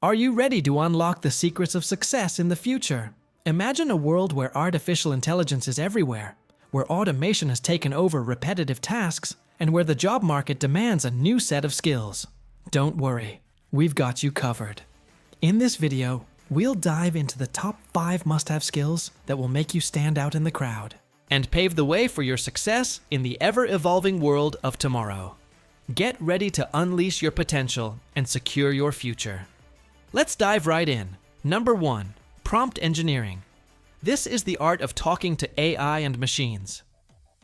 Are you ready to unlock the secrets of success in the future? Imagine a world where artificial intelligence is everywhere, where automation has taken over repetitive tasks, and where the job market demands a new set of skills. Don't worry, we've got you covered. In this video, we'll dive into the top 5 must-have skills that will make you stand out in the crowd and pave the way for your success in the ever-evolving world of tomorrow. Get ready to unleash your potential and secure your future. Let's dive right in. Number 1. Prompt engineering. This is the art of talking to AI and machines.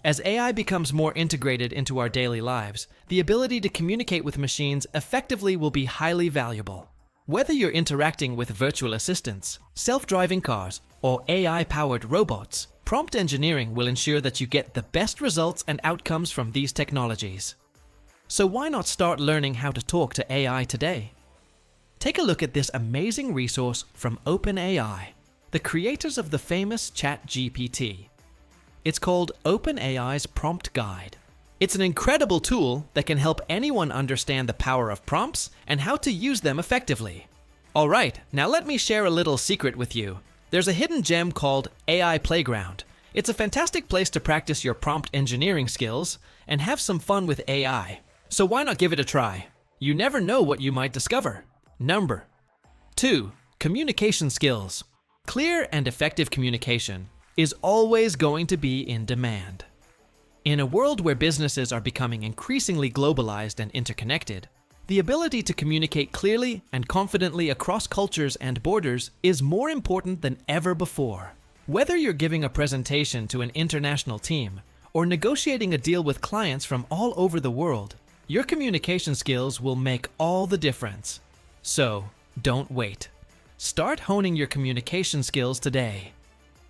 As AI becomes more integrated into our daily lives, the ability to communicate with machines effectively will be highly valuable. Whether you're interacting with virtual assistants, self-driving cars, or AI-powered robots, prompt engineering will ensure that you get the best results and outcomes from these technologies. So why not start learning how to talk to AI today? Take a look at this amazing resource from OpenAI, the creators of the famous ChatGPT. It's called OpenAI's Prompt Guide. It's an incredible tool that can help anyone understand the power of prompts and how to use them effectively. Alright, now let me share a little secret with you. There's a hidden gem called AI Playground. It's a fantastic place to practice your prompt engineering skills and have some fun with AI. So why not give it a try? You never know what you might discover. Number 2. Communication skills. Clear and effective communication is always going to be in demand. In a world where businesses are becoming increasingly globalized and interconnected, the ability to communicate clearly and confidently across cultures and borders is more important than ever before. Whether you're giving a presentation to an international team or negotiating a deal with clients from all over the world, your communication skills will make all the difference. So, don't wait. Start honing your communication skills today.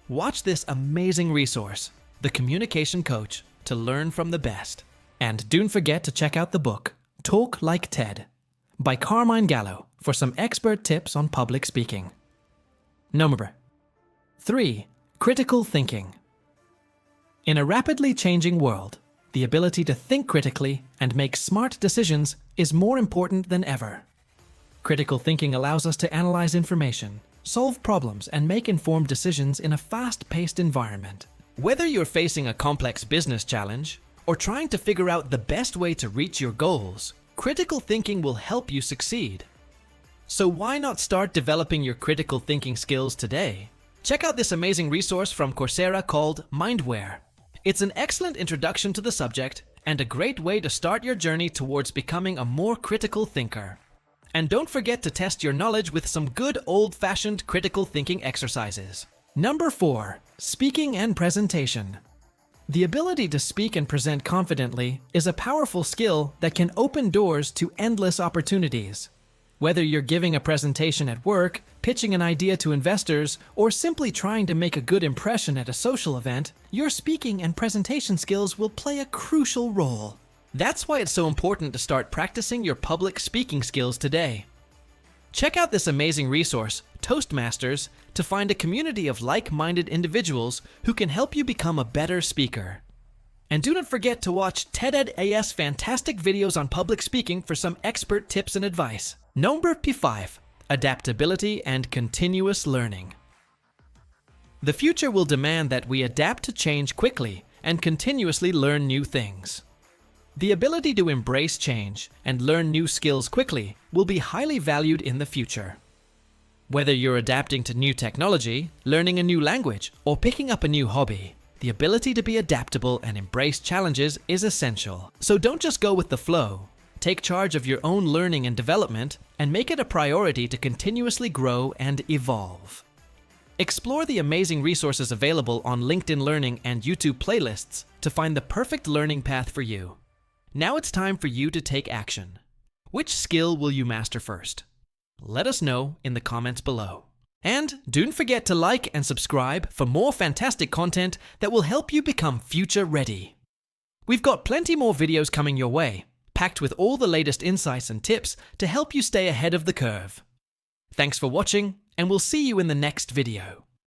Watch this amazing resource, The Communication Coach, to learn from the best. And don't forget to check out the book, Talk Like TED, by Carmine Gallo, for some expert tips on public speaking. Number 3. Critical thinking. In a rapidly changing world, the ability to think critically and make smart decisions is more important than ever. Critical thinking allows us to analyze information, solve problems, and make informed decisions in a fast-paced environment. Whether you're facing a complex business challenge or trying to figure out the best way to reach your goals, critical thinking will help you succeed. So why not start developing your critical thinking skills today? Check out this amazing resource from Coursera called Mindware. It's an excellent introduction to the subject and a great way to start your journey towards becoming a more critical thinker. And don't forget to test your knowledge with some good old-fashioned critical thinking exercises. Number 4. Speaking and presentation. The ability to speak and present confidently is a powerful skill that can open doors to endless opportunities. Whether you're giving a presentation at work, pitching an idea to investors, or simply trying to make a good impression at a social event, your speaking and presentation skills will play a crucial role. That's why it's so important to start practicing your public speaking skills today. Check out this amazing resource, Toastmasters, to find a community of like-minded individuals who can help you become a better speaker. And do not forget to watch TEDA's fantastic videos on public speaking for some expert tips and advice. Number 5. Adaptability and continuous learning. The future will demand that we adapt to change quickly and continuously learn new things. The ability to embrace change and learn new skills quickly will be highly valued in the future. Whether you're adapting to new technology, learning a new language, or picking up a new hobby, the ability to be adaptable and embrace challenges is essential. So don't just go with the flow. Take charge of your own learning and development and make it a priority to continuously grow and evolve. Explore the amazing resources available on LinkedIn Learning and YouTube playlists to find the perfect learning path for you. Now it's time for you to take action. Which skill will you master first? Let us know in the comments below. And don't forget to like and subscribe for more fantastic content that will help you become future ready. We've got plenty more videos coming your way, packed with all the latest insights and tips to help you stay ahead of the curve. Thanks for watching, and we'll see you in the next video.